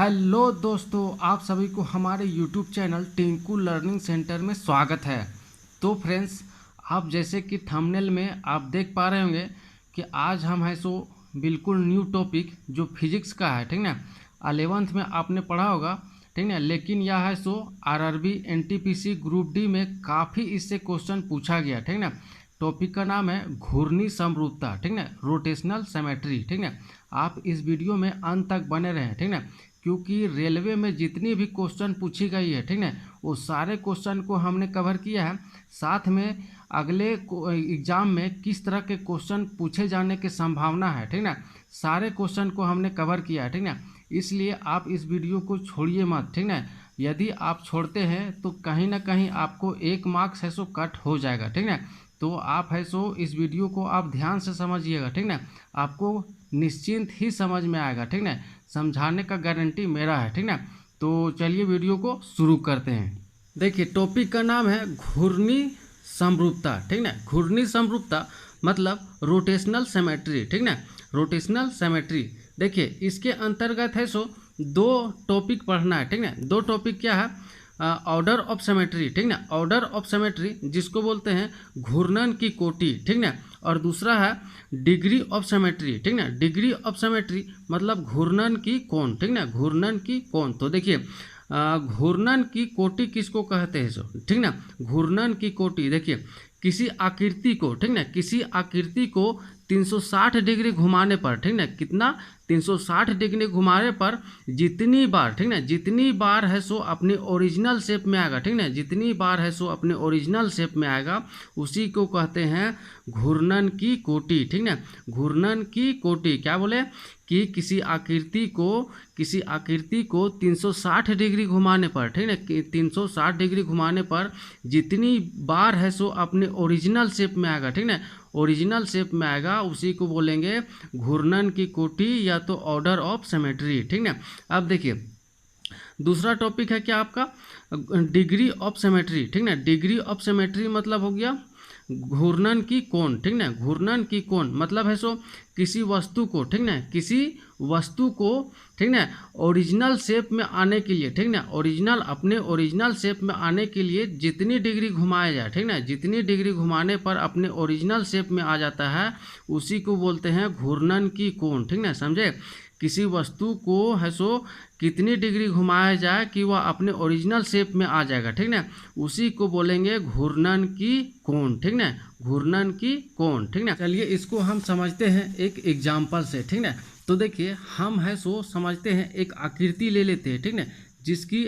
Hello दोस्तों, आप सभी को हमारे YouTube channel Tinku learning centre में स्वागत है। तो फ्रेंड्स, आप जैसे कि थंबनेल में आप देख पा रहे होंगे कि आज हम है सो बिल्कुल न्यू टॉपिक जो फिजिक्स का है, ठीक ना। 11th में आपने पढ़ा होगा, ठीक ना, लेकिन यह है सो RRB NTPC ग्रुप डी में काफ़ी इससे क्वेश्चन पूछा गया, ठीक ना। टॉपिक का नाम है घूर्णी समरूपता, ठीक ना, रोटेशनल सिमेट्री, ठीक ना। आप इस वीडियो में अंत तक बने रहें, ठीक ना, क्योंकि रेलवे में जितनी भी क्वेश्चन पूछी गई है, ठीक ना, वो सारे क्वेश्चन को हमने कवर किया है। साथ में अगले एग्जाम में किस तरह के क्वेश्चन पूछे जाने की संभावना है, ठीक ना, सारे क्वेश्चन को हमने कवर किया है, ठीक ना। इसलिए आप इस वीडियो को छोड़िए मत, ठीक ना। यदि आप छोड़ते हैं तो कहीं ना कहीं आपको 1 मार्क्स है सो कट हो जाएगा, ठीक ना। तो आप है सो इस वीडियो को आप ध्यान से समझिएगा, ठीक ना। आपको निश्चिंत ही समझ में आएगा, ठीक ना। समझाने का गारंटी मेरा है, ठीक ना। तो चलिए वीडियो को शुरू करते हैं। देखिए, टॉपिक का नाम है घूर्णी समरूपता, ठीक ना। घूर्णी समरूपता मतलब रोटेशनल सिमेट्री, ठीक ना, रोटेशनल सिमेट्री। देखिए, इसके अंतर्गत है सो 2 टॉपिक पढ़ना है, ठीक ना। 2 टॉपिक क्या है? ऑर्डर ऑफ सिमेट्री, ठीक ना, ऑर्डर ऑफ सिमेट्री जिसको बोलते हैं घूर्णन की कोटि, ठीक ना। और दूसरा है डिग्री ऑफ सिमेट्री, ठीक ना। डिग्री ऑफ सिमेट्री मतलब घूर्णन की कोण, ठीक ना, घूर्णन की कोण। तो देखिए, घूर्णन की कोटि किसको कहते हैं सो, ठीक ना। घूर्णन की कोटि देखिए, किसी आकृति को, ठीक ना, किसी आकृति को 360 डिग्री घुमाने पर, ठीक ना, कितना 360 डिग्री घुमाने पर जितनी बार, ठीक ना, जितनी बार है सो अपने ओरिजिनल शेप में आएगा, ठीक ना, जितनी बार है सो अपने ओरिजिनल शेप में आएगा, उसी को कहते हैं घूर्णन की कोटि, ठीक ना। घूर्णन की कोटि क्या बोले कि किसी आकृति को 360 डिग्री घुमाने पर, ठीक ना, 360 डिग्री घुमाने पर जितनी बार है सो अपने ओरिजिनल शेप में आएगा, ठीक ना, ओरिजिनल शेप में आएगा, उसी को बोलेंगे घूर्णन की कोटि या तो ऑर्डर ऑफ सिमेट्री, ठीक ना। अब देखिए, दूसरा टॉपिक है क्या आपका डिग्री ऑफ सिमेट्री, ठीक ना। डिग्री ऑफ सिमेट्री मतलब हो गया घूर्णन की कोण, ठीक ना। घूर्णन की कोण मतलब है सो किसी वस्तु को, ठीक ना, किसी वस्तु को, ठीक ना, ओरिजिनल शेप में आने के लिए, ठीक ना, अपने ओरिजिनल शेप में आने के लिए जितनी डिग्री घुमाया जाए, ठीक ना, जितनी डिग्री घुमाने पर अपने ओरिजिनल शेप में आ जाता है, उसी को बोलते हैं घूर्णन की कोण, ठीक ना, समझे। किसी वस्तु को है सो कितनी डिग्री घुमाया जाए कि वह अपने ओरिजिनल शेप में आ जाएगा, ठीक ना, उसी को बोलेंगे घूर्णन की कोण, ठीक ना, घूर्णन की कोण, ठीक ना। चलिए इसको हम समझते हैं एक एग्जाम्पल से, ठीक ना। तो देखिए, हम है सो समझते हैं एक आकृति ले लेते हैं, ठीक ना, जिसकी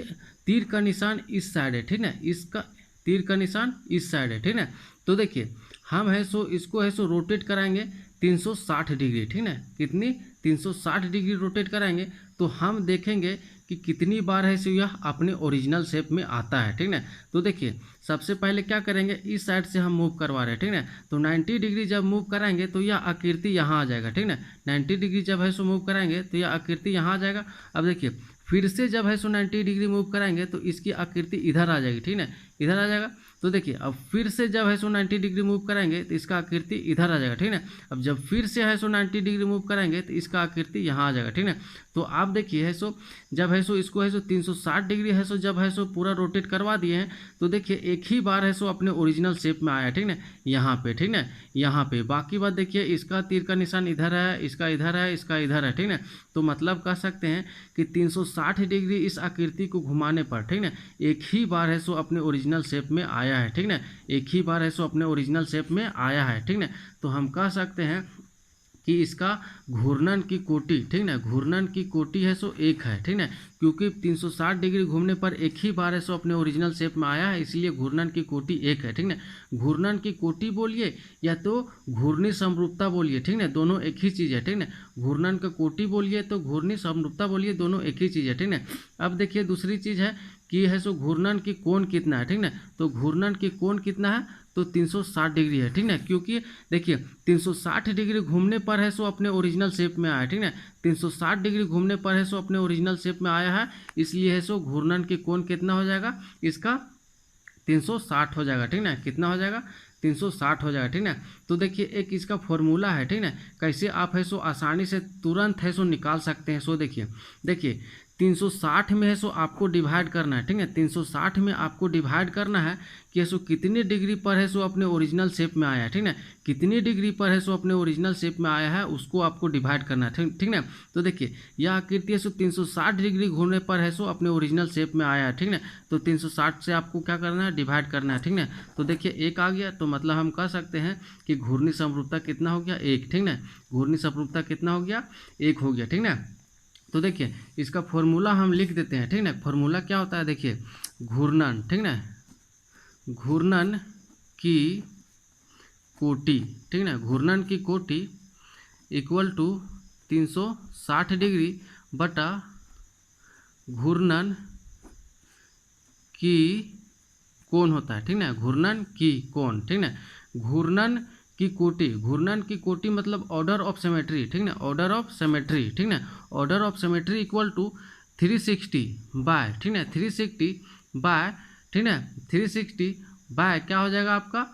तीर का निशान इस साइड है, ठीक ना, इसका तीर का निशान इस साइड है, ठीक ना। तो देखिए, हम है सो इसको है सो रोटेट कराएंगे 360 डिग्री, ठीक ना, कितनी 360 डिग्री रोटेट कराएंगे तो हम देखेंगे कि कितनी बार है सो यह अपने ओरिजिनल शेप में आता है, ठीक ना। तो देखिए, सबसे पहले क्या करेंगे, इस साइड से हम मूव करवा रहे हैं, ठीक ना। तो 90 डिग्री जब मूव कराएंगे तो यह आकृति यहाँ आ जाएगा, ठीक ना। 90 डिग्री जब है सो मूव कराएंगे तो यह आकृति यहाँ आ जाएगा। अब देखिए, फिर से जब है सो 90 डिग्री मूव कराएंगे तो इसकी आकृति इधर आ जाएगी, ठीक ना, इधर आ जाएगा। तो देखिए, अब फिर से जब है सो 90 डिग्री मूव कराएंगे तो इसका आकृति इधर आ जाएगा, ठीक ना। अब जब फिर से है सो 90 डिग्री मूव कराएंगे तो इसका आकृति यहाँ आ जाएगा, ठीक ना। तो आप देखिए है सो जब है सो इसको है सो 360 डिग्री है सो जब है सो पूरा रोटेट करवा दिए हैं तो देखिए एक ही बार है सो अपने ओरिजिनल शेप में आया, ठीक ना, यहाँ पे, ठीक ना, यहाँ पे। बाकी बात देखिए, इसका तीर का निशान इधर है, इसका इधर है, इसका इधर है, ठीक ना। तो मतलब कह सकते हैं कि 360 डिग्री इस आकृति को घुमाने पर, ठीक ना, एक ही बार है सो अपने ओरिजिनल शेप में आया है, ठीक ना, एक ही बार है सो अपने ओरिजिनल शेप में आया है, ठीक ना। तो हम कह सकते हैं कि इसका घूर्णन की कोटि, ठीक ना, घूर्णन की कोटि है सो 1 है, ठीक ना, क्योंकि 360 डिग्री घूमने पर एक ही बार है सो अपने ओरिजिनल शेप में आया है, इसलिए घूर्णन की कोटि 1 है, ठीक ना। घूर्णन की कोटि बोलिए या तो घूर्णी समरूपता बोलिए, ठीक ना, दोनों एक ही चीज़ है, ठीक ना। घूर्णन का कोटि बोलिए तो घूर्णी समरूपता बोलिए, दोनों एक ही चीज़ है, ठीक ना। अब देखिए, दूसरी चीज़ है कि है सो घूर्णन की कोण कितना है, ठीक ना। तो घूर्णन की कोण कितना है तो 360 डिग्री है, ठीक ना, क्योंकि देखिए 360 डिग्री घूमने पर है सो अपने ओरिजिनल शेप में आया, ठीक ना। 360 डिग्री घूमने पर है सो अपने ओरिजिनल शेप में आया है, इसलिए है सो घूर्णन की कोण कितना हो जाएगा, इसका 360 हो जाएगा, ठीक ना। कितना हो जाएगा, 360 हो जाएगा, ठीक ना। तो देखिए, एक इसका फॉर्मूला है, ठीक ना, कैसे आप है सो आसानी से तुरंत है सो निकाल सकते हैं। सो देखिए 360 में है सो आपको डिवाइड करना है, ठीक है। 360 में आपको डिवाइड करना है कि सो कितने डिग्री पर है सो अपने ओरिजिनल शेप में आया है, ठीक है। कितनी डिग्री पर है सो अपने ओरिजिनल शेप में आया है उसको आपको डिवाइड करना है, ठीक है। तो देखिए यह आकृति है सो 360 डिग्री घूमने पर है सो अपने ओरिजिनल शेप में आया है, ठीक है। तो 360 से आपको क्या करना है, डिवाइड करना है, ठीक है। तो देखिए 1 आ गया, तो मतलब हम कह सकते हैं कि घूर्णी समरूपता कितना हो गया, 1, ठीक है। घूर्णी समरूपता कितना हो गया, 1 हो गया, ठीक है। तो देखिए इसका फॉर्मूला हम लिख देते हैं, ठीक है। फॉर्मूला क्या होता है, देखिए घूर्णन, ठीक है, घूर्णन की कोटि, ठीक है, घूर्णन की कोटि इक्वल टू 360 डिग्री बटा घूर्णन की कोण होता है, ठीक है। घूर्णन की कोण, ठीक है। घूर्णन की कोटि मतलब ऑर्डर ऑफ सिमेट्री, ठीक है, ऑर्डर ऑफ सिमेट्री, ठीक है। Order of symmetry equal to 360 by, ठीक है, 360 बाय, ठीक है, 360 बाय क्या हो जाएगा आपका,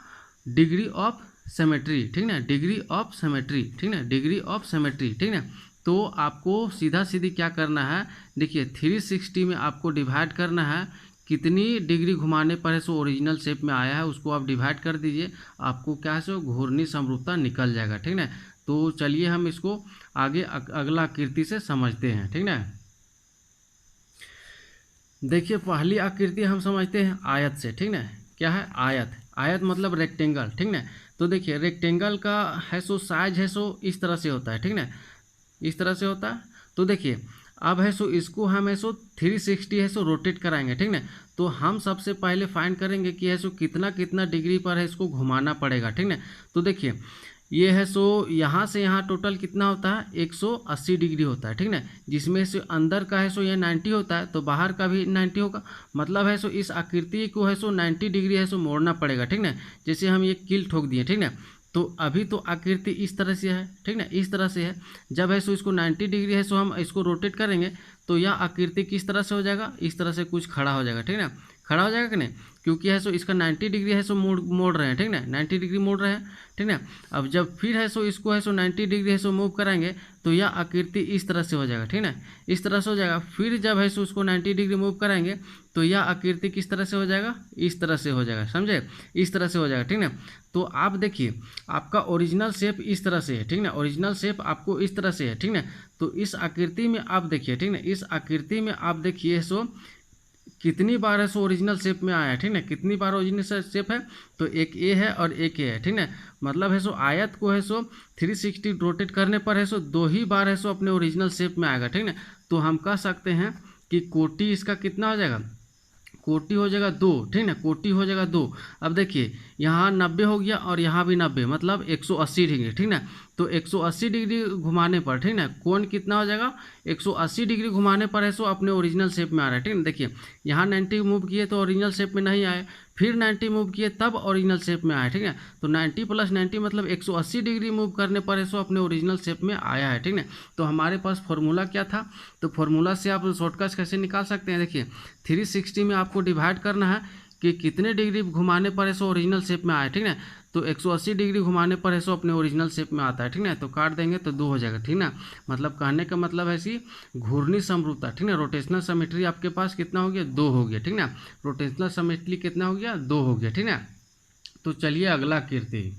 डिग्री ऑफ सिमेट्री, ठीक है, डिग्री ऑफ सिमेट्री, ठीक है, डिग्री ऑफ सिमेट्री, ठीक है। तो आपको सीधा सीधी क्या करना है, देखिए 360 में आपको डिवाइड करना है, कितनी डिग्री घुमाने पर है सो ओरिजिनल शेप में आया है उसको आप डिवाइड कर दीजिए, आपको क्या है सो घूर्णी समरूपता निकल जाएगा, ठीक है। तो चलिए हम इसको आगे अगला आकृति से समझते हैं, ठीक है। देखिए पहली आकृति हम समझते हैं आयत से, ठीक है। क्या है, आयत, आयत मतलब रेक्टेंगल, ठीक है। तो देखिए रेक्टेंगल का है सो साइज है सो इस तरह से होता है, ठीक है, इस तरह से होता है। तो देखिए अब है सो इसको हम है सो 360 है सो रोटेट कराएंगे, ठीक है। तो हम सबसे पहले फाइंड करेंगे कि है सो कितना कितना डिग्री पर है इसको घुमाना पड़ेगा, ठीक है। तो देखिए ये है सो यहाँ से यहाँ टोटल कितना होता है, 180 डिग्री होता है, ठीक है। जिसमें से अंदर का है सो ये 90 होता है, तो बाहर का भी 90 होगा, मतलब है सो इस आकृति को है सो 90 डिग्री है सो मोड़ना पड़ेगा, ठीक है। जैसे हम ये कील ठोक दिए, ठीक है। तो अभी तो आकृति इस तरह से है, ठीक है, इस तरह से है। जब है सो इसको 90 डिग्री है सो हम इसको रोटेट करेंगे तो यह आकृति किस तरह से हो जाएगा, इस तरह से कुछ खड़ा हो जाएगा, ठीक है। खड़ा हो जाएगा कि नहीं, क्योंकि है सो इसका 90 डिग्री है सो मोड़ रहे हैं, ठीक है, 90 डिग्री मोड़ रहे हैं, ठीक है। अब जब फिर है सो इसको है सो 90 डिग्री है सो मूव कराएंगे तो यह आकृति इस तरह से हो जाएगा, ठीक है, इस तरह से हो जाएगा। फिर जब है सो उसको 90 डिग्री मूव कराएंगे तो यह आकृति किस तरह से हो जाएगा, इस तरह से हो जाएगा, समझे, इस तरह से हो जाएगा, ठीक है। तो आप देखिए आपका ओरिजिनल शेप इस तरह से है, ठीक है, ओरिजिनल शेप आपको इस तरह से है, ठीक है। तो इस आकृति में आप देखिए, ठीक है, इस आकृति में आप देखिए सो कितनी बार है सो ओरिजिनल शेप में आया है, ठीक है, कितनी बार ओरिजिनल शेप है, तो एक ए है और एक ए है, ठीक है। मतलब है सो आयत को है सो 360 रोटेट करने पर है सो 2 ही बार है सो अपने ओरिजिनल शेप में आएगा, ठीक है। तो हम कह सकते हैं कि कोटि इसका कितना हो जाएगा, कोटि हो जाएगा 2, ठीक है, कोटि हो जाएगा 2। अब देखिए यहाँ 90 हो गया और यहाँ भी 90, मतलब 180 डिग्री, ठीक है। तो 180 डिग्री घुमाने पर, ठीक है, कोण कितना हो जाएगा, 180 डिग्री घुमाने पर है सो अपने ओरिजिनल शेप में आ रहा है, ठीक है। देखिए यहाँ 90 मूव किए तो ओरिजिनल शेप में नहीं आए, फिर 90 मूव किए तब ओरिजिनल शेप में आया, ठीक है। तो 90 + 90 मतलब 180 डिग्री मूव करने पर है सो अपने ओरिजिनल शेप में आया है, ठीक है। तो हमारे पास फॉर्मूला क्या था, तो फॉर्मूला से आप शॉर्टकट कैसे निकाल सकते हैं, देखिए 360 में आपको डिवाइड करना है कि कितने डिग्री घुमाने पर है सो ओरिजिनल शेप में आया, ठीक है। तो 180 डिग्री घुमाने पर है सो अपने ओरिजिनल शेप में आता है, ठीक है। तो काट देंगे तो 2 हो जाएगा, ठीक है। मतलब कहने का मतलब है ऐसी घूर्णी समरूपता, ठीक है, रोटेशनल सिमेट्री आपके पास कितना हो गया, 2 हो गया, ठीक है। रोटेशनल सिमेट्री कितना हो गया, 2 हो गया, ठीक है। तो चलिए अगला कीर्ति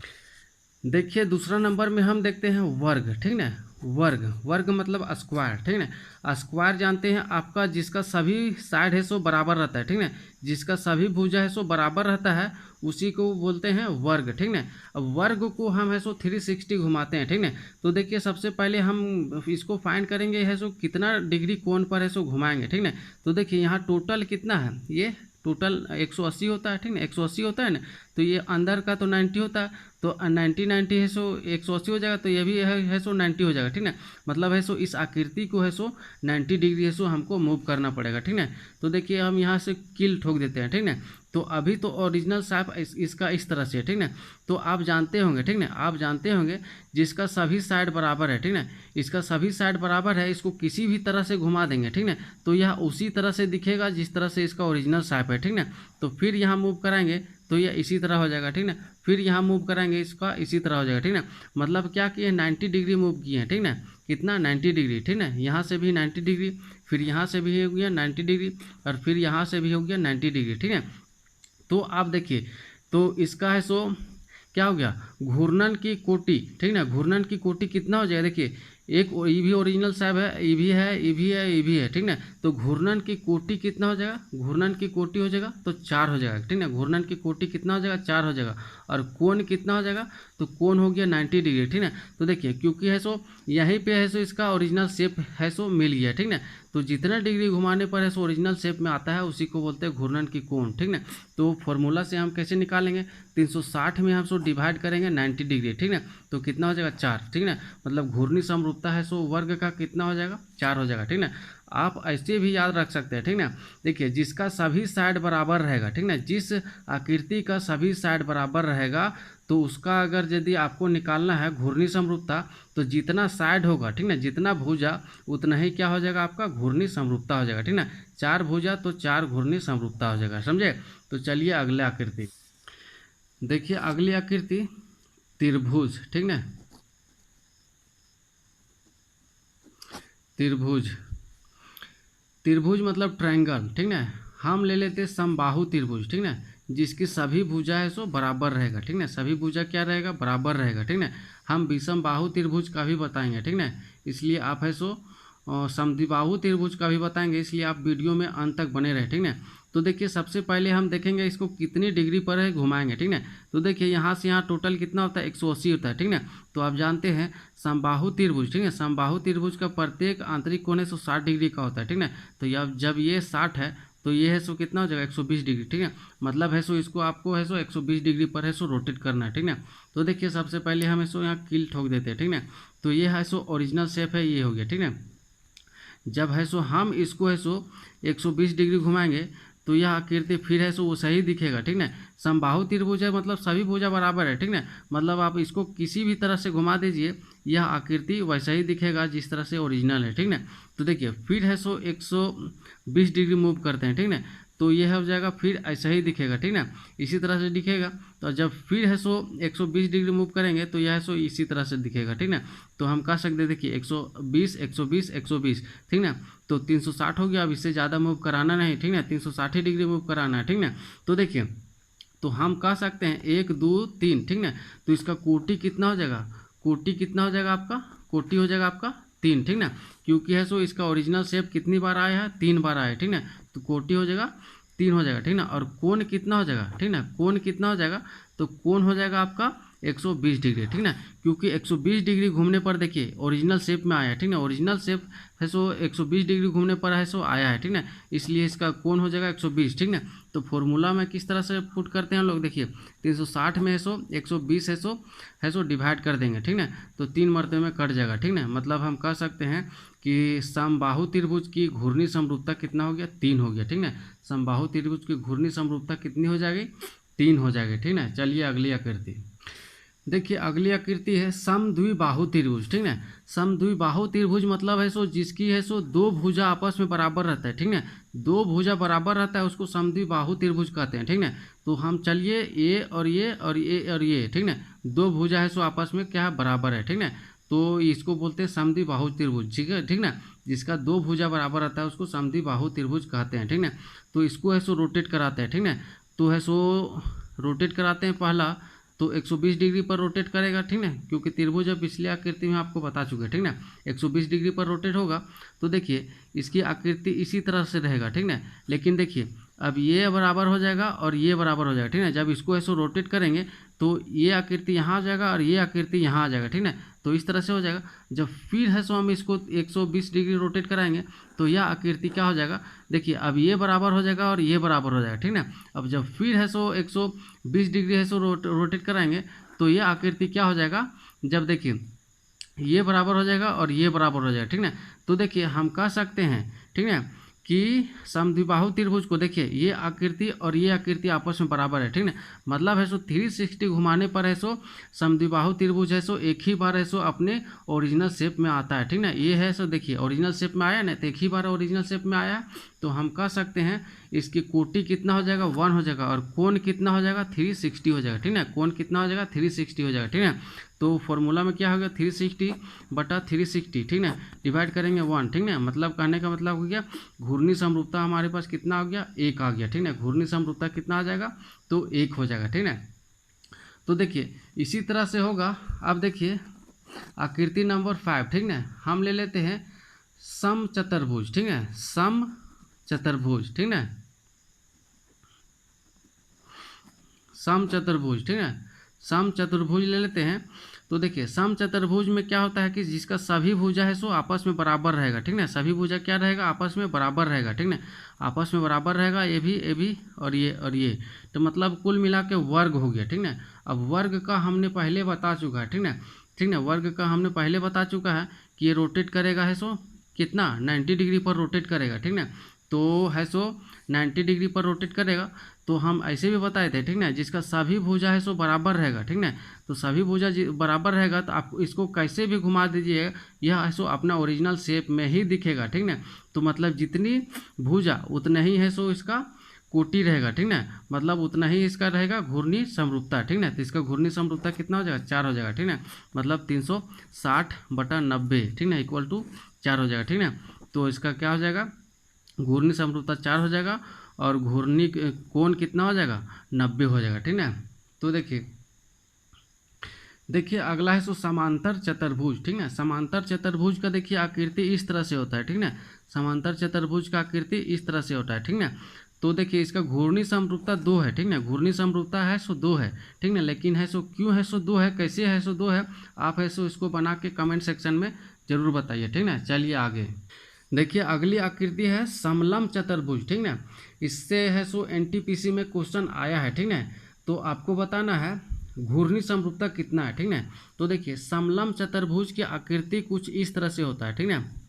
देखिए, दूसरा नंबर में हम देखते हैं वर्ग, ठीक है। वर्ग मतलब स्क्वायर, ठीक है। स्क्वायर जानते हैं आपका जिसका सभी साइड है सो बराबर रहता है, ठीक है, जिसका सभी भुजा है सो बराबर रहता है उसी को बोलते हैं वर्ग, ठीक है। अब वर्ग को हम है सो 360 घुमाते हैं, ठीक है। तो देखिए सबसे पहले हम इसको फाइंड करेंगे है सो कितना डिग्री कोण पर है सो घुमाएंगे, ठीक है। तो देखिए यहाँ टोटल कितना है, ये टोटल 180 होता है, ठीक है, 180 होता है ना। तो ये अंदर का तो 90 होता है, तो 90 है सो 180 हो जाएगा, तो ये भी है सो 90 हो जाएगा, ठीक है। मतलब है सो इस आकृति को है सो 90 डिग्री है सो हमको मूव करना पड़ेगा, ठीक है। तो देखिए हम यहाँ से कील ठोक देते हैं, ठीक है। तो अभी तो ओरिजिनल शेप इसका इस तरह से है, ठीक है। तो आप जानते होंगे, ठीक है, आप जानते होंगे जिसका सभी साइड बराबर है, ठीक है, इसका सभी साइड बराबर है, इसको किसी भी तरह से घुमा देंगे, ठीक है। तो यह उसी तरह से दिखेगा जिस तरह से इसका ओरिजिनल शेप है, ठीक है। तो फिर यहाँ मूव कराएंगे तो ये इसी तरह हो जाएगा, ठीक ना। फिर यहाँ मूव कराएंगे इसका, इसी तरह हो जाएगा, ठीक ना। मतलब क्या किए 90 डिग्री मूव किए हैं, ठीक ना। कितना 90 डिग्री, ठीक ना। यहाँ से भी 90 डिग्री, फिर यहाँ से भी हो गया 90 डिग्री, और फिर यहाँ से भी हो गया 90 डिग्री, ठीक है। तो आप देखिए, तो इसका है सो क्या हो गया, घूर्णन की कोटि, ठीक ना। घूर्णन की कोटि कितना हो जाएगा, देखिए एक ये भी ओरिजिनल साहब है, ये भी है, ये भी है, ये भी है, ठीक ना। तो घूर्णन की कोटि कितना हो जाएगा, घूर्णन की कोटि हो जाएगा तो 4 हो जाएगा, ठीक ना। घूर्णन की कोटि कितना हो जाएगा, 4 हो जाएगा। और कोण कितना हो जाएगा, तो कोण हो गया 90 डिग्री, ठीक ना। तो देखिए क्योंकि है सो यहीं पे है सो इसका ओरिजिनल शेप है सो मिल गया, ठीक ना। तो जितना डिग्री घुमाने पर है सो ओरिजिनल शेप में आता है, उसी को बोलते हैं घूर्णन की कोण, ठीक ना। तो फॉर्मूला से हम कैसे निकालेंगे, 360 में हम सो डिवाइड करेंगे 90 डिग्री, ठीक ना। तो कितना हो जाएगा 4, ठीक ना। मतलब घूर्णी समरूपता है सो वर्ग का कितना हो जाएगा, 4 हो जाएगा, ठीक ना। आप ऐसे भी याद रख सकते हैं, ठीक ना। देखिए जिसका सभी साइड बराबर रहेगा, ठीक ना, जिस आकृति का सभी साइड बराबर रहेगा, तो उसका अगर यदि आपको निकालना है घूर्णी समरूपता, तो जितना साइड होगा, ठीक ना, जितना भुजा उतना ही क्या हो जाएगा आपका घूर्णी समरूपता हो जाएगा, ठीक ना। 4 भुजा तो 4 घूर्णी समरूपता हो जाएगा, समझे। तो चलिए अगले आकृति देखिए, अगली आकृति त्रिभुज, ठीक ना। त्रिभुज, त्रिभुज मतलब ट्रायंगल, ठीक ना। हम ले लेते समबाहु त्रिभुज, ठीक ना, जिसकी सभी भुजा है सो बराबर रहेगा, ठीक ना। सभी भुजा क्या रहेगा, बराबर रहेगा, ठीक ना। हम विषम बाहु त्रिभुज का भी बताएंगे, ठीक ना। इसलिए आप है सो समद्विबाहु त्रिभुज का भी बताएंगे, इसलिए आप वीडियो में अंत तक बने रहे, ठीक ना। तो देखिए सबसे पहले हम देखेंगे इसको कितनी डिग्री पर है घुमाएंगे, ठीक ना। तो देखिए यहाँ से यहाँ टोटल कितना होता है, 180 होता है, ठीक ना। तो आप जानते हैं समबाहु त्रिभुज, ठीक है, समबाहु त्रिभुज का प्रत्येक आंतरिक कोण है सो 60 डिग्री का होता है, ठीक ना। तो जब ये 60 है तो ये है सो कितना हो जाएगा 120 डिग्री, ठीक है। मतलब है सो इसको आपको है सो 120 डिग्री पर है सो रोटेट करना है, ठीक ना। तो देखिए सबसे पहले हम इसको यहाँ कील ठोक देते हैं, ठीक ना। तो ये है सो ओरिजिनल शेप है, ये हो गया, ठीक है। जब है सो हम इसको है सो 120 डिग्री घुमाएंगे तो यह आकृति फिर है सो वो सही दिखेगा, ठीक ना। समबाहु त्रिभुज है मतलब सभी भुजा बराबर है, ठीक ना। मतलब आप इसको किसी भी तरह से घुमा दीजिए, यह आकृति वैसा ही दिखेगा जिस तरह से ओरिजिनल है, ठीक ना। तो देखिए फिर है सो 120 डिग्री मूव करते हैं, ठीक ना। तो यह हो जाएगा फिर ऐसा ही दिखेगा, ठीक ना, इसी तरह से दिखेगा। तो जब फिर है सो 120 डिग्री मूव करेंगे तो यह है सो इसी तरह से दिखेगा, ठीक ना। तो हम कह सकते हैं देखिए 120 120 120, ठीक ना। तो 360 हो गया, अब इससे ज़्यादा मूव कराना नहीं, ठीक ना, 360 डिग्री मूव कराना है, ठीक ना। तो देखिए तो हम कह सकते हैं 1 2 3, ठीक ना। तो इसका कोटि कितना हो जाएगा, कोटि कितना हो जाएगा आपका, कोटि हो जाएगा आपका 3, ठीक ना। क्योंकि है सो इसका ओरिजिनल शेप कितनी बार आया है, 3 बार आया है, ठीक ना। तो कोटि हो जाएगा 3 हो जाएगा, ठीक ना। और कोण कितना हो जाएगा, ठीक ना, कोण कितना हो जाएगा, तो कोण हो जाएगा आपका 120 डिग्री, ठीक ना। क्योंकि 120 डिग्री घूमने पर देखिए ओरिजिनल शेप में आया है, ठीक ना। ओरिजिनल शेप है सो 120 डिग्री घूमने पर है सो आया है, ठीक ना। इसलिए इसका कोण हो जाएगा 120, ठीक ना। तो फॉर्मूला में किस तरह से पुट करते हैं हम लोग, देखिए 360 में है सो 120 है सो डिवाइड कर देंगे, ठीक ना। तो 3 मरतबे में कट जाएगा, ठीक ना। मतलब हम कह सकते हैं कि समबाहु त्रिभुज की घूर्णी समरूपता कितना हो गया, 3 हो गया, ठीक ना। समबाहु त्रिभुज की घूर्णी समरूपता कितनी हो जाएगी, 3 हो जाएगी, ठीक ना। चलिए अगली आकृति देखिए, अगली आकृति है समद्विबाहु त्रिभुज, ठीक ना। समद्विबाहु त्रिभुज मतलब है सो जिसकी है सो 2 भुजा आपस में बराबर रहता है, ठीक ना। 2 भुजा बराबर रहता है उसको समद्विबाहु त्रिभुज कहते हैं, ठीक ना। तो हम चलिए ये और ये और ये और ये, ठीक ना, 2 भुजा है सो आपस में क्या है, बराबर है, ठीक ना। तो इसको बोलते हैं समद्विबाहु त्रिभुज, ठीक है, ठीक ना। जिसका 2 भुजा बराबर रहता है उसको समद्विबाहु त्रिभुज कहते हैं, ठीक ना। तो इसको है सो रोटेट कराते हैं, ठीक ना। तो है सो रोटेट कराते हैं, पहला तो 120 डिग्री पर रोटेट करेगा, ठीक ना। क्योंकि त्रिभुज अब पिछली आकृति में आपको बता चुके, ठीक ना। 120 डिग्री पर रोटेट होगा तो देखिए इसकी आकृति इसी तरह से रहेगा, ठीक ना। लेकिन देखिए अब ये बराबर हो जाएगा और ये बराबर हो जाएगा, ठीक ना। जब इसको ऐसे रोटेट करेंगे तो ये आकृति यहाँ आ जाएगा और ये आकृति यहाँ आ जाएगा, ठीक ना। तो इस तरह से हो जाएगा। जब फिर है सो हम इसको 120 डिग्री रोटेट कराएंगे तो यह आकृति क्या हो जाएगा, देखिए अब ये बराबर हो जाएगा और ये बराबर हो जाएगा, ठीक ना। अब जब फिर है सो 120 डिग्री है सो रोटेट कराएंगे तो ये आकृति क्या हो जाएगा, जब देखिए ये बराबर हो जाएगा और ये बराबर हो जाएगा, ठीक ना। तो देखिए हम कह सकते हैं, ठीक ना, कि समद्विबाहु त्रिभुज को देखिए ये आकृति और ये आकृति आपस में बराबर है, ठीक ना। मतलब है सो 360 घुमाने पर है सो समद्विबाहु त्रिभुज है सो एक ही बार है सो अपने ओरिजिनल शेप में आता है, ठीक ना। ये है सो देखिए ओरिजिनल शेप में आया ना, तो एक ही बार ओरिजिनल शेप में आया, तो हम कह सकते हैं इसकी कोटि कितना हो जाएगा 1 हो जाएगा, और कोण कितना हो जाएगा 360 हो जाएगा, ठीक है। कोण कितना हो जाएगा 360 हो जाएगा, ठीक है। तो फॉर्मूला में क्या हो गया 360/360, ठीक है, डिवाइड करेंगे 1, ठीक है। मतलब कहने का मतलब हो गया घूर्णी समरूपता हमारे पास कितना हो गया 1 आ गया, ठीक है। घूर्णी समरूपता कितना आ जाएगा तो 1 हो जाएगा, ठीक है। तो देखिए इसी तरह से होगा। अब देखिए आकृति नंबर 5, ठीक है, हम ले लेते हैं समचतुर्भुज, ठीक है, समचतुर्भुज, ठीक है, समचतुर्भुज, ठीक है, समचतुर्भुज ले लेते हैं। तो देखिए समचतुर्भुज में क्या होता है कि जिसका सभी भुजा है सो आपस में बराबर रहेगा, ठीक है। सभी भुजा क्या रहेगा आपस में बराबर रहेगा, ठीक है, आपस में बराबर रहेगा, ये भी और ये। तो मतलब कुल मिला के वर्ग हो गया, ठीक है। अब वर्ग का हमने पहले बता चुका है, ठीक है, ठीक है, वर्ग का हमने पहले बता चुका है कि ये रोटेट करेगा है सो कितना 90 डिग्री पर रोटेट करेगा, ठीक है। तो है सो 90 डिग्री पर रोटेट करेगा। तो हम ऐसे भी बताए थे, ठीक है, जिसका सभी भुजा है सो बराबर रहेगा, ठीक है। तो सभी भुजा बराबर रहेगा तो आप इसको कैसे भी घुमा दीजिएगा यह है सो अपना ओरिजिनल शेप में ही दिखेगा, ठीक है। तो मतलब जितनी भुजा उतना ही है सो इसका कोटि रहेगा, ठीक है, मतलब उतना ही इसका रहेगा घूर्णी समरूपता, ठीक है। तो इसका घूर्णी समरूपता कितना हो जाएगा 4 हो जाएगा, ठीक है, मतलब 360/90, ठीक है, इक्वल टू 4 हो जाएगा, ठीक है। तो इसका क्या हो जाएगा घूर्णी समरूपता 4 हो जाएगा और घूर्णी कोण कितना हो जाएगा 90 हो जाएगा, ठीक है। तो देखिए अगला है सो समांतर चतुर्भुज, ठीक है। समांतर चतुर्भुज का देखिए आकृति इस तरह से होता है, ठीक है। समांतर चतुर्भुज का आकृति इस तरह से होता है, ठीक है। तो देखिए इसका घूर्णी समरूपता 2 है, ठीक है, घूर्णी समरूपता है सो 2 है, ठीक है। लेकिन है सो क्यों है सो 2 है, कैसे है सो 2 है, आप है सो इसको बना के कमेंट सेक्शन में जरूर बताइए, ठीक है। चलिए आगे देखिए अगली आकृति है समलंब चतुर्भुज, ठीक है। इससे है सो एनटीपीसी में क्वेश्चन आया है, ठीक है। तो आपको बताना है घूर्णी समरूपता कितना है, ठीक है। तो देखिए समलंब चतुर्भुज की आकृति कुछ इस तरह से होता है, ठीक है।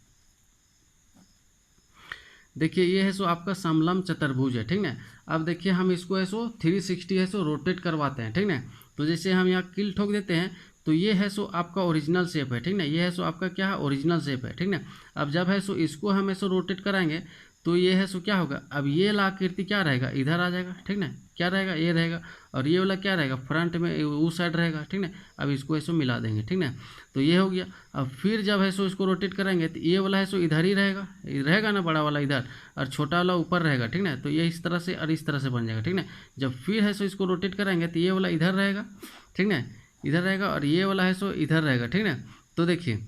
देखिए ये है सो आपका समलंब चतुर्भुज है, ठीक है। अब देखिए हम इसको है सो 360 है सो रोटेट करवाते हैं, ठीक है। तो जैसे हम यहाँ किल ठोक देते हैं तो ये है सो आपका ओरिजिनल शेप है, ठीक है। ये है सो आपका क्या है ओरिजिनल शेप है, ठीक है। अब जब है सो इसको हम ऐसे रोटेट कराएंगे तो ये है सो क्या होगा, अब ये वाला आकृति क्या रहेगा इधर आ जाएगा, ठीक है, क्या रहेगा ये रहेगा, और ये वाला क्या रहेगा फ्रंट में उस साइड रहेगा, ठीक है। अब इसको ऐसे मिला देंगे, ठीक है। तो ये हो गया। अब फिर जब है सो इसको रोटेट करेंगे तो ये वाला है सो इधर ही रहेगा ना, बड़ा वाला इधर और छोटा वाला ऊपर रहेगा, ठीक है। तो ये इस तरह से और इस तरह से बन जाएगा, ठीक है। जब फिर है सो इसको रोटेट करेंगे तो ये वाला इधर रहेगा, ठीक है, इधर रहेगा, और ये वाला है सो इधर रहेगा, ठीक है। तो देखिए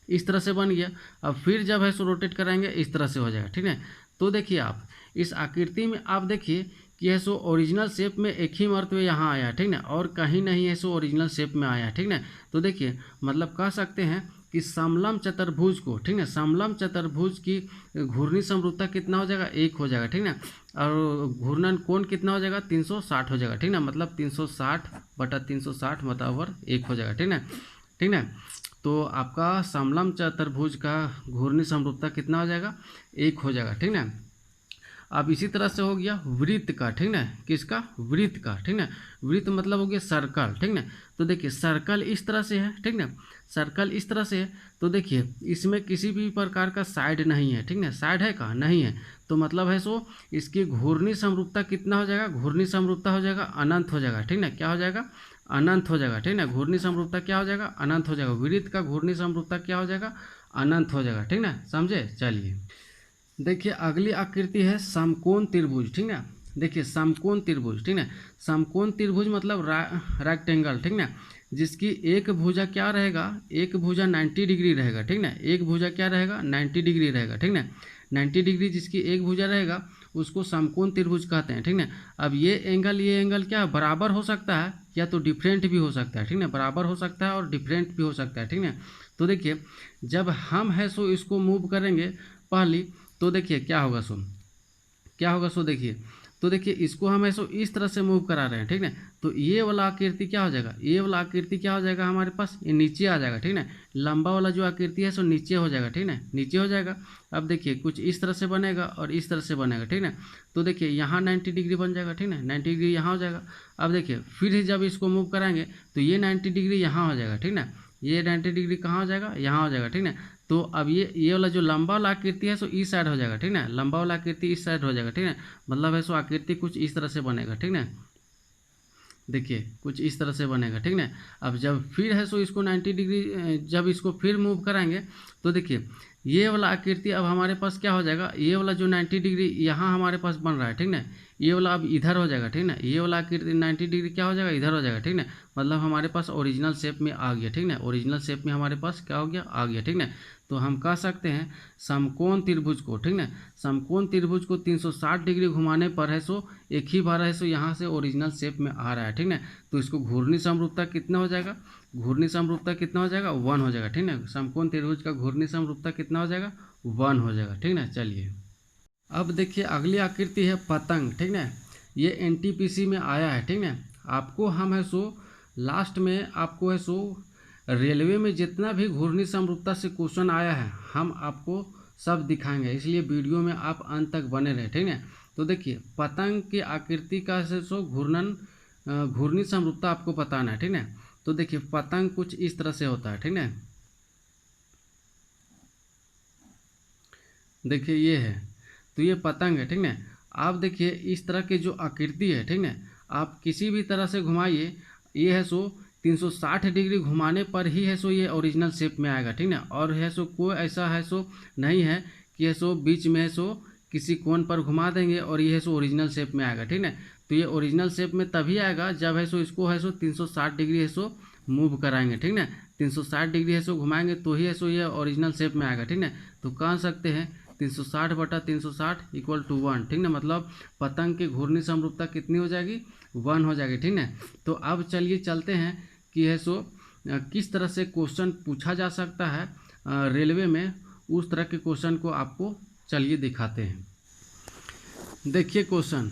इस तरह से बन गया। अब फिर जब है सो रोटेट कराएंगे इस तरह से हो जाएगा, ठीक है। तो देखिए आप इस आकृति में आप देखिए कि है सो ओरिजिनल शेप में एक ही मर्तबे यहाँ आया, ठीक है, और कहीं नहीं है सो ओरिजिनल शेप में आया, ठीक है। तो देखिए मतलब कह सकते हैं कि समलंब चतुर्भुज को, ठीक है, समलंब चतुर्भुज की घूर्णी समरूपता कितना हो जाएगा 1 हो जाएगा, ठीक है, और घूर्णन कोण कितना हो जाएगा 360 हो जाएगा, ठीक है, मतलब 360/360 मतलब 1 हो जाएगा, ठीक है, ठीक है। तो आपका समलंब चतुर्भुज का घूर्णी समरूपता कितना हो जाएगा 1 हो जाएगा, ठीक है। अब इसी तरह से हो गया वृत्त का, ठीक है, किसका वृत्त का, ठीक है। वृत्त मतलब हो गया सर्कल, ठीक है। तो देखिए सर्कल इस तरह से है, ठीक है, सर्कल इस तरह से है। तो देखिए इसमें किसी भी प्रकार का साइड नहीं है, ठीक है, साइड है का नहीं है। तो मतलब है सो इसकी घूर्णी समरूपता कितना हो जाएगा, घूर्णी समरूपता हो जाएगा अनंत हो जाएगा, ठीक है, क्या हो जाएगा अनंत हो जाएगा, ठीक है। घूर्णी समरूपता क्या हो जाएगा अनंत हो जाएगा, वृत्त का घूर्णी समरूपता क्या हो जाएगा अनंत हो जाएगा, ठीक है, समझे। चलिए देखिए अगली आकृति है समकोण त्रिभुज, ठीक है। देखिए समकोण त्रिभुज, ठीक है, समकोण त्रिभुज मतलब रेक्टेंगल, ठीक है, जिसकी एक भुजा क्या रहेगा, एक भुजा 90 डिग्री रहेगा, ठीक है, एक भुजा क्या रहेगा 90 डिग्री रहेगा, ठीक है, 90 डिग्री जिसकी एक भुजा रहेगा उसको समकोण त्रिभुज कहते हैं, ठीक है। अब ये एंगल क्या बराबर हो सकता है या तो डिफरेंट भी हो सकता है, ठीक है, बराबर हो सकता है और डिफरेंट भी हो सकता है, ठीक है। तो देखिए जब हम है सो इसको मूव करेंगे पहली तो देखिए क्या होगा सो देखिए, तो देखिए इसको हम ऐसे इस तरह से मूव करा रहे हैं, ठीक है। तो ये वाला आकृति क्या हो जाएगा, ये वाला आकृति क्या हो जाएगा हमारे पास ये नीचे आ जाएगा, ठीक है। लंबा वाला जो आकृति है सो नीचे हो जाएगा, ठीक है, नीचे हो जाएगा। अब देखिए कुछ इस तरह से बनेगा और इस तरह से बनेगा, ठीक है। तो देखिए यहाँ 90 डिग्री बन जाएगा, ठीक है, 90 डिग्री यहाँ हो जाएगा। अब देखिए फिर जब इसको मूव कराएंगे तो ये 90 डिग्री यहाँ हो जाएगा, ठीक है, ये 90 डिग्री कहाँ हो जाएगा यहाँ हो जाएगा, ठीक है। तो अब ये वाला जो लंबा वाला आकृति है सो इस साइड हो जाएगा, ठीक ना, लंबा वाला आकृति इस साइड हो जाएगा, ठीक है, मतलब है सो आकृति कुछ इस तरह से बनेगा, ठीक ना, देखिए कुछ इस तरह से बनेगा, ठीक ना। अब जब फिर है सो इसको 90 डिग्री जब इसको फिर मूव कराएंगे तो देखिए ये वाला आकृति अब हमारे पास क्या हो जाएगा, ये वाला जो 90 डिग्री यहाँ हमारे पास बन रहा है, ठीक ना, ये वाला अब इधर हो जाएगा, ठीक ना, ये वाला आकृति 90 डिग्री क्या हो जाएगा, इधर हो जाएगा, ठीक ना, मतलब हमारे पास ओरिजिनल शेप में आ गया, ठीक ना, ओरिजिनल शेप में हमारे पास क्या हो गया, आ गया, ठीक ना। तो हम कह सकते हैं समकोण त्रिभुज को, ठीक ना, समकोण त्रिभुज को 360 डिग्री घुमाने पर है सो एक ही बार है सो यहाँ से ओरिजिनल शेप में आ रहा है, ठीक ना। तो इसको घूर्णी समरूपता कितना हो जाएगा, घूर्णी समरूपता कितना हो जाएगा, 1 हो जाएगा, ठीक ना। समकोण त्रिभुज का घूर्णी समरूपता कितना हो जाएगा, 1 हो जाएगा, ठीक ना। चलिए अब देखिए अगली आकृति है पतंग, ठीक ना, ये एनटीपीसी में आया है, ठीक ना। आपको हम है सो लास्ट में आपको है सो रेलवे में जितना भी घूर्णी समरूपता से क्वेश्चन आया है हम आपको सब दिखाएंगे, इसलिए वीडियो में आप अंत तक बने रहे, ठीक है। तो देखिए पतंग की आकृति का से सो घूर्णी समरूपता आपको बताना है, ठीक है। तो देखिए पतंग कुछ इस तरह से होता है, ठीक है, देखिए ये है, तो ये पतंग है, ठीक है। आप देखिए इस तरह की जो आकृति है, ठीक है, आप किसी भी तरह से घुमाइए, ये है सो 360 डिग्री घुमाने पर ही है सो ये ओरिजिनल शेप में आएगा, ठीक है। और है सो कोई ऐसा है सो नहीं है कि है सो बीच में है सो किसी कोण पर घुमा देंगे और ये है सो ओरिजिनल शेप में आएगा, ठीक है। तो ये ओरिजिनल शेप में तभी आएगा जब है सो इसको है सो 360 डिग्री है सो मूव कराएंगे, ठीक है, 360 डिग्री है सो घुमाएंगे तो ही है सो ये ओरिजिनल शेप में आएगा, ठीक है। तो कह सकते हैं 360 बटा 360 इक्वल टू 1, ठीक है, मतलब पतंग की घूर्णी समरूपता कितनी हो जाएगी, 1 हो जाएगी, ठीक है। तो अब चलिए चलते हैं कि है सो किस तरह से क्वेश्चन पूछा जा सकता है रेलवे में, उस तरह के क्वेश्चन को आपको चलिए दिखाते हैं। देखिए क्वेश्चन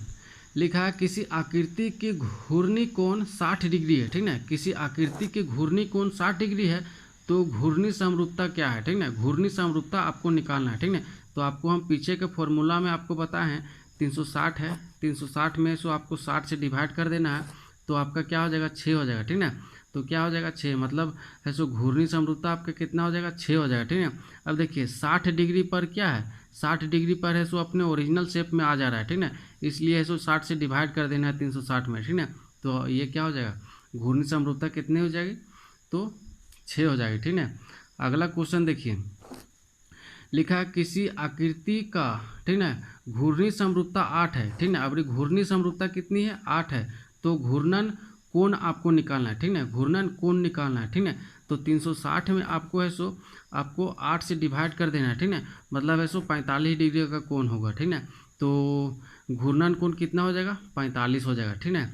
लिखा है किसी आकृति की घूर्णी कोण 60 डिग्री है, ठीक है, किसी आकृति की घूर्णी कोण 60 डिग्री है तो घूर्णी समरूपता क्या है, ठीक है, घूर्णी समरूपता आपको निकालना है, ठीक है। तो आपको हम पीछे के फॉर्मूला में आपको बताए हैं 360 है, 360 में सो आपको 60 से डिवाइड कर देना है तो आपका क्या हो जाएगा, 6 हो जाएगा, ठीक है। तो क्या हो जाएगा 6, मतलब है सो घूर्णी समरूपता आपका कितना हो जाएगा, 6 हो जाएगा, ठीक है। अब देखिए 60 डिग्री पर क्या है, 60 डिग्री पर है सो अपने ओरिजिनल शेप में आ जा रहा है, ठीक है, इसलिए है सो 60 से डिवाइड कर देना है 360 में, ठीक है। तो ये क्या हो जाएगा, घूर्णी समरूपता कितनी हो जाएगी, तो 6 हो जाएगी, ठीक है। अगला क्वेश्चन देखिए लिखा है किसी आकृति का, ठीक है, घूर्णी समरूपता 8 है, ठीक है, अब घूर्णी समरूपता कितनी है, 8 है, तो घूर्णन कोण आपको निकालना है, ठीक है, घूर्णन कोण निकालना है, ठीक है। तो 360 में आपको है सो आपको 8 से डिवाइड कर देना है, ठीक है, मतलब है सो 45 डिग्री का कोण होगा, ठीक है। तो घूर्णन कोण कितना हो जाएगा, 45 हो जाएगा, ठीक है।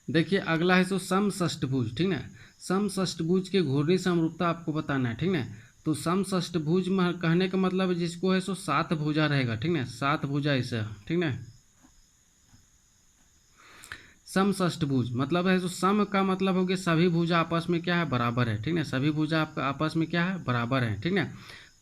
देखिए अगला है सो समषष्ठभुज, ठीक है, समषष्ठभुज के घूर्णी समरूपता आपको बताना है, ठीक है। तो समषष्ठभुज कहने का मतलब जिसको है सो 7 भुजा रहेगा, ठीक है, 7 भुजा ऐसा, ठीक है। समषष्ठभुज मतलब है तो सम का मतलब हो गया सभी भुजा आपस में क्या है, बराबर है, ठीक है, सभी भुजा आपका आपस में क्या है, बराबर है, ठीक है।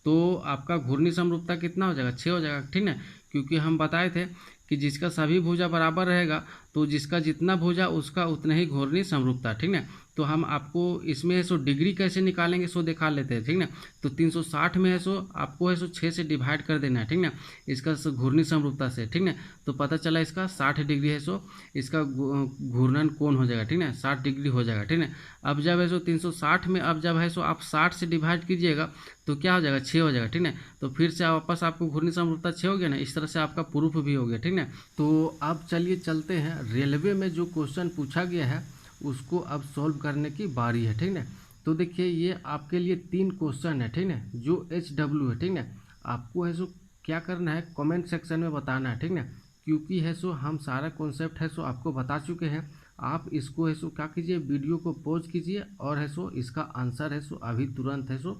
तो आपका घूर्णी समरूपता कितना हो जाएगा, 6 हो जाएगा, ठीक है, क्योंकि हम बताए थे कि जिसका सभी भुजा बराबर रहेगा तो जिसका जितना भुजा उसका उतना ही घूर्णी समरूपता, ठीक है। तो हम आपको इसमें सो डिग्री कैसे निकालेंगे सो दिखा लेते हैं, ठीक है। तो 360 में है सो आपको है सो 6 से डिवाइड कर देना है, ठीक है, इसका घूर्णी समरूपता से, ठीक है। तो पता चला इसका 60 डिग्री है सो इसका घूर्णन कोण हो जाएगा, ठीक है, 60 डिग्री हो जाएगा, ठीक है। अब जब है सो 360 में अब जब है सो आप 60 से डिवाइड कीजिएगा तो क्या हो जाएगा, 6 हो जाएगा, ठीक है। तो फिर से वापस आपको घूर्णी समरूपता 6 हो गया ना, इस तरह से आपका प्रूफ भी हो गया, ठीक है। तो अब चलिए चलते हैं रेलवे में जो क्वेश्चन पूछा गया है उसको अब सॉल्व करने की बारी है, ठीक है। तो देखिए ये आपके लिए 3 क्वेश्चन है, ठीक है, जो HW है, ठीक है। आपको है सो क्या करना है, कमेंट सेक्शन में बताना है, ठीक है, क्योंकि है सो हम सारा कॉन्सेप्ट है सो आपको बता चुके हैं। आप इसको है सो क्या कीजिए, वीडियो को पॉज कीजिए और है सो इसका आंसर है सो अभी तुरंत है सो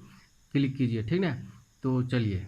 क्लिक कीजिए, ठीक है। तो चलिए